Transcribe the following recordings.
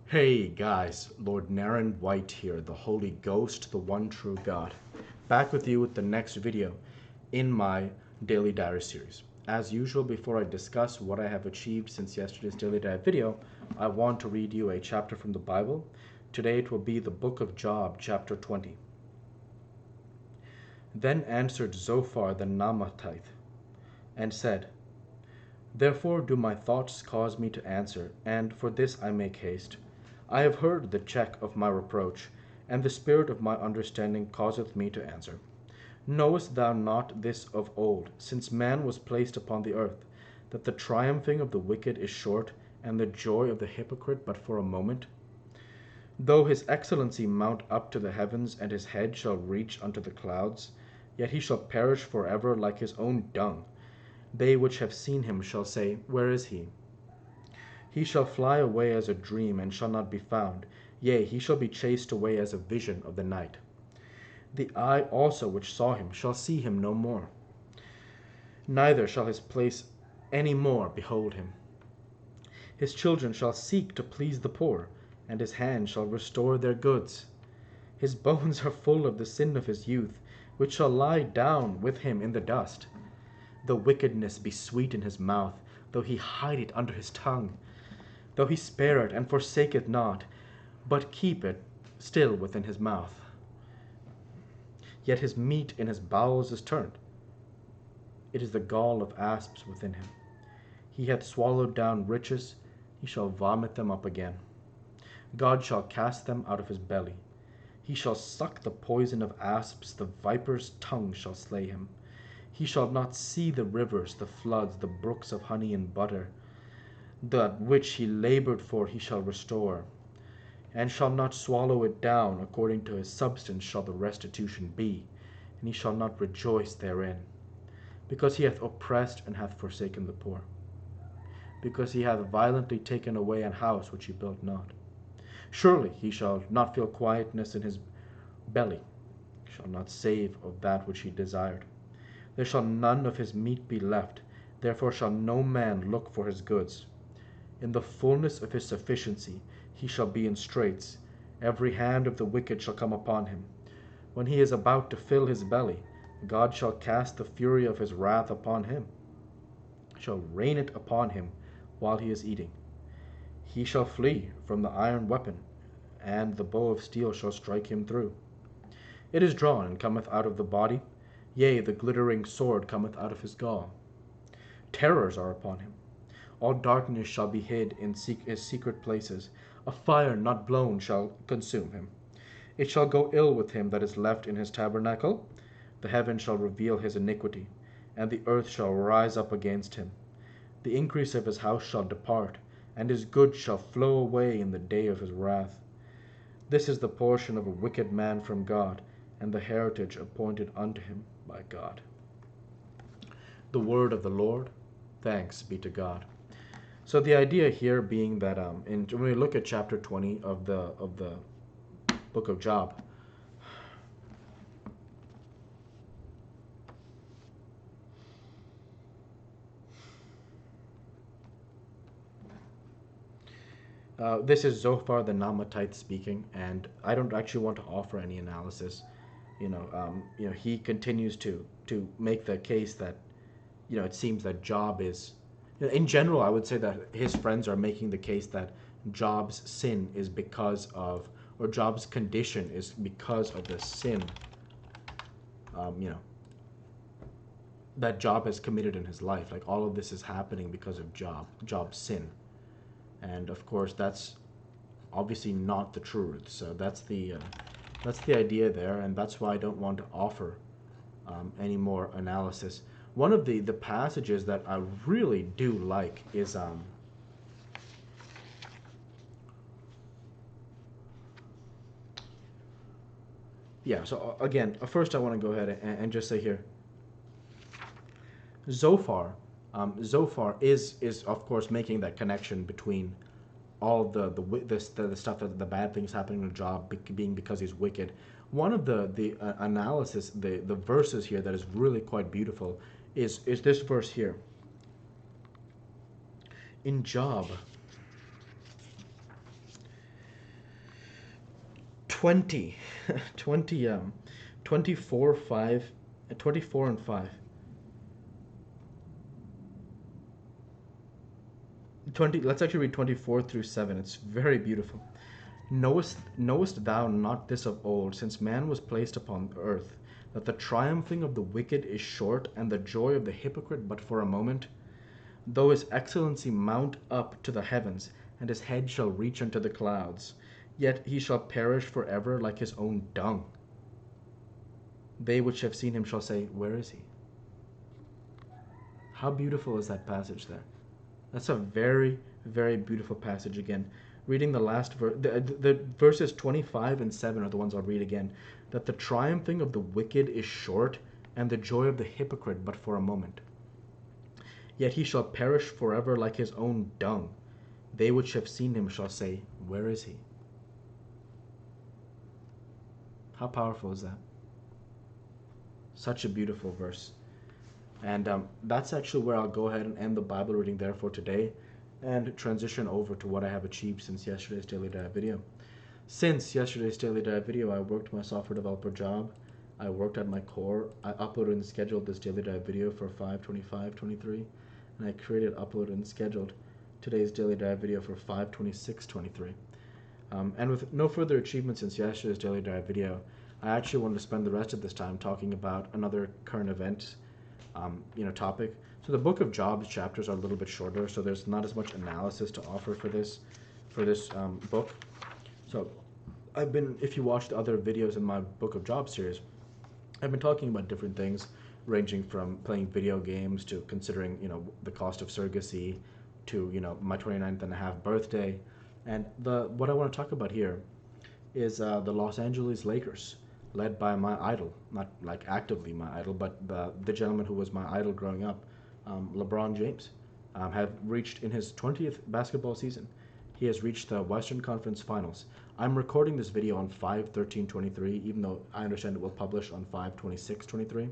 Hey guys, Lord Naren White here, the Holy Ghost, the one true God. Back with you with the next video in my Daily Diary series. As usual, before I discuss what I have achieved since yesterday's Daily Diary video, I want to read you a chapter from the Bible. Today it will be the book of Job, chapter 20. Then answered Zophar the Naamathite, and said, Therefore do my thoughts cause me to answer, and for this I make haste. I have heard the check of my reproach, and the spirit of my understanding causeth me to answer. Knowest thou not this of old, since man was placed upon the earth, that the triumphing of the wicked is short, and the joy of the hypocrite but for a moment? Though his excellency mount up to the heavens, and his head shall reach unto the clouds, yet he shall perish for ever like his own dung. They which have seen him shall say, Where is he? He shall fly away as a dream, and shall not be found. Yea, he shall be chased away as a vision of the night. The eye also which saw him shall see him no more, neither shall his place any more behold him. His children shall seek to please the poor, and his hand shall restore their goods. His bones are full of the sin of his youth, which shall lie down with him in the dust. Though wickedness be sweet in his mouth, though he hide it under his tongue, though he spare it and forsake it not, but keep it still within his mouth. Yet his meat in his bowels is turned. It is the gall of asps within him. He hath swallowed down riches, he shall vomit them up again. God shall cast them out of his belly. He shall suck the poison of asps, the viper's tongue shall slay him. He shall not see the rivers, the floods, the brooks of honey and butter. That which he labored for he shall restore, and shall not swallow it down. According to his substance shall the restitution be, and he shall not rejoice therein, because he hath oppressed and hath forsaken the poor, because he hath violently taken away an house which he built not. Surely he shall not feel quietness in his belly, shall not save of that which he desired. There shall none of his meat be left, therefore shall no man look for his goods. In the fullness of his sufficiency he shall be in straits. Every hand of the wicked shall come upon him. When he is about to fill his belly, God shall cast the fury of his wrath upon him, shall rain it upon him while he is eating. He shall flee from the iron weapon, and the bow of steel shall strike him through. It is drawn and cometh out of the body, yea, the glittering sword cometh out of his gall. Terrors are upon him. All darkness shall be hid in his secret places. A fire not blown shall consume him. It shall go ill with him that is left in his tabernacle. The heaven shall reveal his iniquity, and the earth shall rise up against him. The increase of his house shall depart, and his goods shall flow away in the day of his wrath. This is the portion of a wicked man from God, and the heritage appointed unto him by God. The word of the Lord. Thanks be to God. So the idea here being that when we look at chapter 20 of the book of Job, this is Zophar the Naamathite speaking, and I don't actually want to offer any analysis. He continues to make the case that it seems that Job is, in general, I would say that his friends are making the case that Job's sin is because of, or Job's condition is because of the sin, that Job has committed in his life. Like all of this is happening because of Job's sin. And of course, that's obviously not the truth. So that's the idea there, and that's why I don't want to offer any more analysis. One of the passages that I really do like is so again, first I want to go ahead and just say here, Zophar is of course making that connection between all the stuff, that the bad things happening to Job being because he's wicked. One of the analysis, the verses here that is really quite beautiful is this verse here in Job 20, 20, 24, 5, 24 and 5. 20, let's actually read 24 through 7. It's very beautiful. Knowest thou not this of old, since man was placed upon earth, that the triumphing of the wicked is short, and the joy of the hypocrite but for a moment? Though his excellency mount up to the heavens, and his head shall reach unto the clouds, yet he shall perish for ever like his own dung. They which have seen him shall say, where is he? How beautiful is that passage there? That's a very, very beautiful passage again. Reading the last verse, the verses 25 and 7 are the ones I'll read again. That the triumphing of the wicked is short, and the joy of the hypocrite but for a moment. Yet he shall perish forever like his own dung. They which have seen him shall say, where is he? How powerful is that? Such a beautiful verse. And that's actually where I'll go ahead and end the Bible reading there for today and transition over to what I have achieved since yesterday's Daily Dive video. Since yesterday's Daily Dive video, I worked my software developer job. I worked at my core. I uploaded and scheduled this Daily Dive video for 5/25/23, and I created, uploaded, and scheduled today's Daily Dive video for 5/26/23. And with no further achievements since yesterday's Daily Dive video, I actually wanted to spend the rest of this time talking about another current event topic. So the Book of Jobs chapters are a little bit shorter, so there's not as much analysis to offer for this book. So if you watched other videos in my Book of Jobs series, I've been talking about different things, ranging from playing video games to considering, the cost of surrogacy, to, my 29th and a half birthday. And what I want to talk about here is the Los Angeles Lakers, led by my idol, not like actively my idol, but the gentleman who was my idol growing up, LeBron James, have reached, in his 20th basketball season, he has reached the Western Conference Finals. I'm recording this video on 5/13/23, even though I understand it will publish on 5/26/23.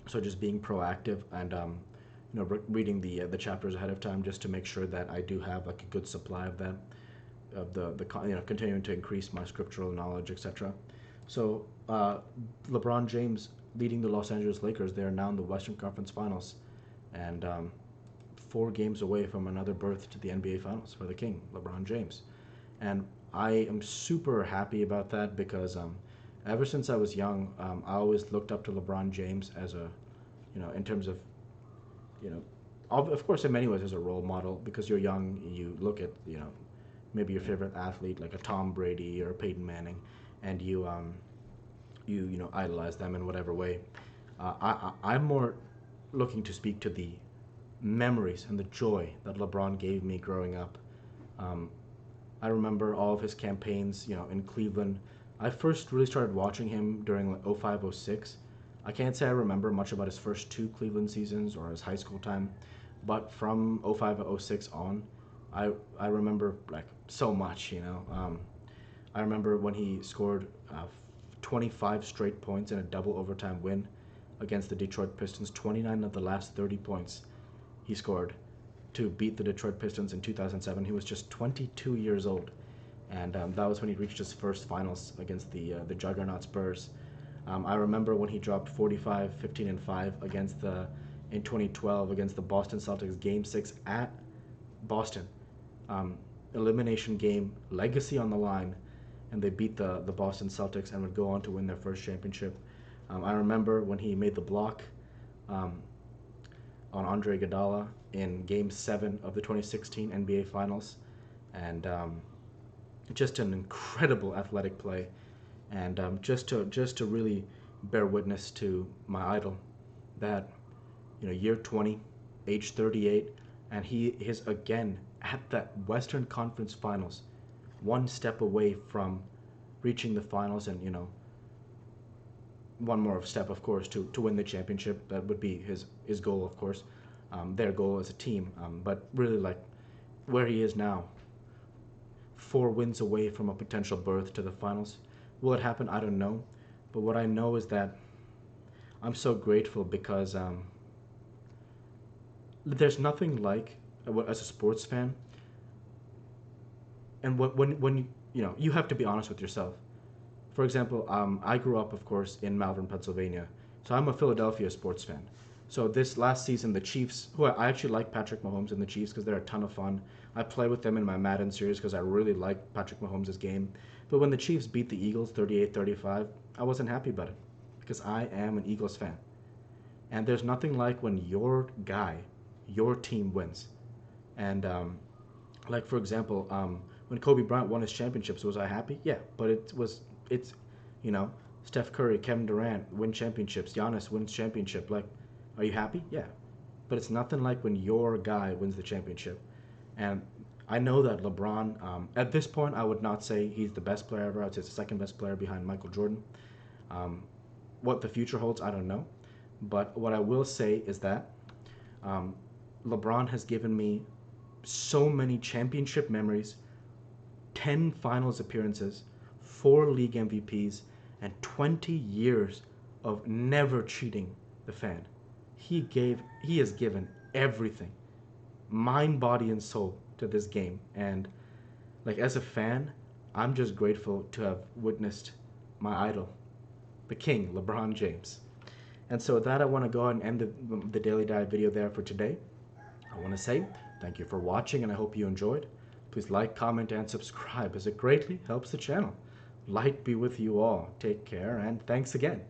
So just being proactive and reading the chapters ahead of time, just to make sure that I do have like a good supply of them, of the continuing to increase my scriptural knowledge, etc. So LeBron James leading the Los Angeles Lakers, they are now in the Western Conference Finals, and 4 games away from another berth to the NBA Finals for the King, LeBron James. And I am super happy about that because ever since I was young, I always looked up to LeBron James as a, in terms of, of course in many ways as a role model, because you're young, you look at, maybe your favorite athlete like a Tom Brady or a Peyton Manning, and you idolize them in whatever way. I'm more looking to speak to the memories and the joy that LeBron gave me growing up. I remember all of his campaigns, in Cleveland. I first really started watching him during like 05-06. I can't say I remember much about his first 2 Cleveland seasons or his high school time, but from 05-06 on, I remember like so much, I remember when he scored 25 straight points in a double overtime win against the Detroit Pistons. 29 of the last 30 points he scored to beat the Detroit Pistons in 2007. He was just 22 years old, and that was when he reached his first finals against the juggernaut Spurs. I remember when he dropped 45, 15, and 5 in 2012 against the Boston Celtics, Game 6 at Boston. Elimination game, legacy on the line, and they beat the Boston Celtics and would go on to win their first championship. I remember when he made the block on Andre Iguodala in Game 7 of the 2016 NBA Finals, and just an incredible athletic play, and just to really bear witness to my idol, that year 20, age 38, and he is again at that Western Conference Finals, one step away from reaching the finals, and one more step, of course, to win the championship. That would be his goal, of course, their goal as a team. But really, like where he is now, 4 wins away from a potential berth to the finals. Will it happen? I don't know. But what I know is that I'm so grateful because there's nothing like, as a sports fan, And when you have to be honest with yourself. For example, I grew up, of course, in Malvern, Pennsylvania, so I'm a Philadelphia sports fan. So this last season, the Chiefs, who I actually like Patrick Mahomes and the Chiefs because they're a ton of fun. I play with them in my Madden series because I really like Patrick Mahomes' game. But when the Chiefs beat the Eagles 38-35, I wasn't happy about it because I am an Eagles fan. And there's nothing like when your guy, your team wins. And like for example, when Kobe Bryant won his championships, was I happy? Yeah, but it's you know Steph Curry, Kevin Durant win championships, Giannis wins championship. Like, are you happy? Yeah, but it's nothing like when your guy wins the championship. And I know that LeBron, at this point, I would not say he's the best player ever. I'd say it's the second best player behind Michael Jordan. Um, what the future holds, I don't know. But what I will say is that um, LeBron has given me so many championship memories, 10 finals appearances, 4 league MVPs, and 20 years of never cheating the fan. He has given everything, mind, body, and soul to this game. And like as a fan, I'm just grateful to have witnessed my idol, the king, LeBron James. And so with that, I want to go ahead and end the Daily Dive video there for today. I want to say thank you for watching and I hope you enjoyed. Please like, comment, and subscribe as it greatly helps the channel. Light be with you all. Take care and thanks again.